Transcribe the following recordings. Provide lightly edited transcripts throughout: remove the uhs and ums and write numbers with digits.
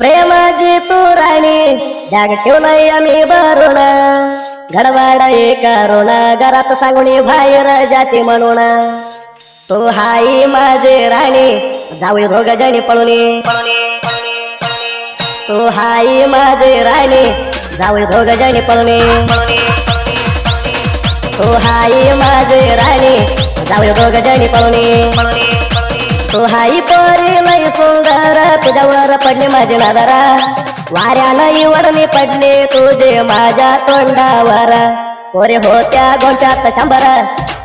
प्रेमाची तू राणी जाग ठेवलंय आम्ही भरून घडवाड करून घरात सांगून बाहेर जाती म्हणून तू हाई माझे राणी जाऊ रोग जणी पळून तू हाई माझे राणी जाऊ रोग जणी पळून तू हाई माझे राणी जाऊ रोग जणी पळून तू हाई पोरी लई सुंदर तुझ्यावर पडली माझी नजरा वाऱ्यानं वडणी पडली तुझे माझ्या तोंडावर पोरे होत्या गोंच्यात 100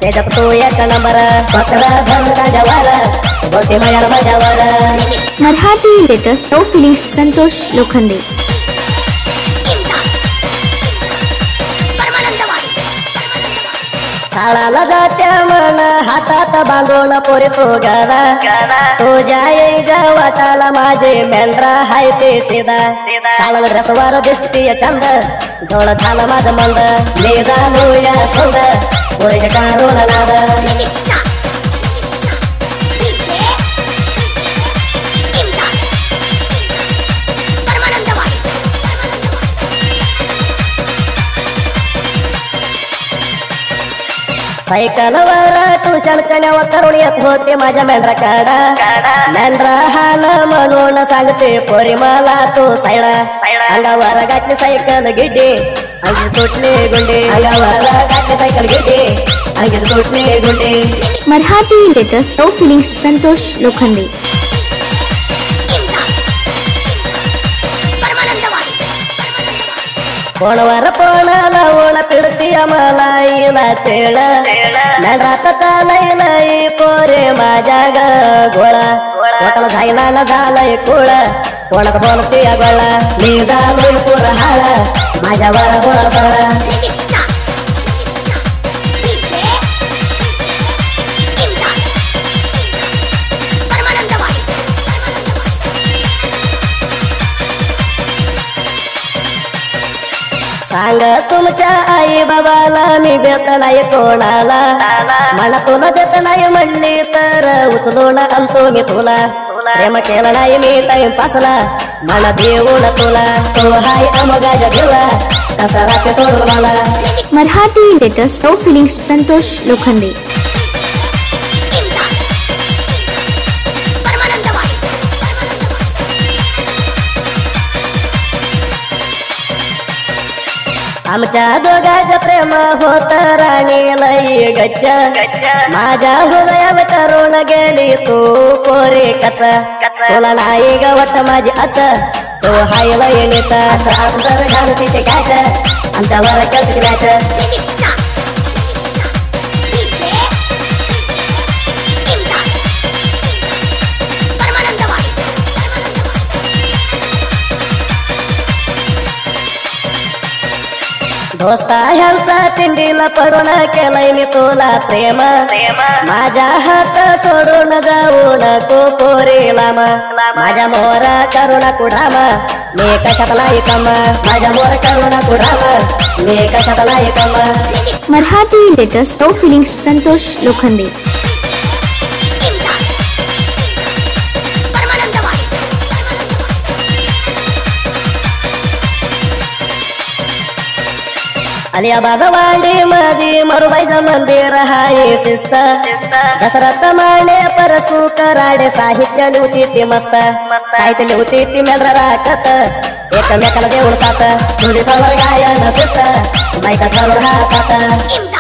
त्याच्यात तू एक नंबर बकर धन कांद्यावर बोलते माझ्या माझ्यावर Marathi latest no feelings Santosh Lokhande शाळाला जात्या मन हातात बांधून पोरे तो गाला तुझ्या वाटाला माझे मेंढरा हाय ते सीधा शाळा ड्रेसवर दिसते चंद डोळ झालं माझं मंद मी जाणू या सोंद पोरे काढून नाद सायकलवर ट्युशन चण्यावर करून येत होते माझ्या मेंढरा काढा मेंढरा हान म्हणून सांगते पोरी मला तो सायडा अंगावर गाठली सायकल गिड्डे अंगी तुटले गुंडे अंगावर गाठली सायकल गिड्डे अंगी तुटले गुंडे Marathi latest no feelings Santosh Lokhande फोनवर फोन लावून पिडती आम्हाला चेळ मेंढरात चालय नाही पोरे माझ्या घोळा पोटाला झायला न झालंय कुळ कोणाक बोलते गोळा मी झालोय पोर हाळ माझ्यावर गोळा सळ सांग तुमच्या आई बाबाला मी भेट नाही कोणाला मला तुला देत नाही म्हणली तर उचलून आणतो मी तुला प्रेम केलं नाही मी टाइमपासला मला देऊन तुला तो हाय अमगाच्या देवा कसा राखे सोडून मला Marathi latest no feelings Santosh Lokhande आमच्या दोघांचं प्रेम होत राणी लई गच्च माझ्या हृदयात करून गेली तू पोरे कच तुला नाही गवट माझी अच तो हाय लई नेता अंतर घालती ते काच आमच्यावर करते मॅच दोस्ता ह्यांचा तिंडीला पडून केलंय मी तुला प्रेम माझ्या हात सोडून जाऊ नको पोरे लांब माझ्या मोर करुणा कुढाम मी कशात नाही कम माझ्या मोर करुणा कुढाम मी कशात नाही कम Marathi latest no feelings Santosh Lokhande Aliyabad Wadi मध्ये मरुबाईचं मंदिर हाय शिस्त दसरथ मांडे परसू कराडे साहित्य लिहती ती मस्त साहित्य लिहती ती मेंढरा राखत एकमेकाला देऊन साथ तुझी फळवर गायन शिस्त बायका करून हातात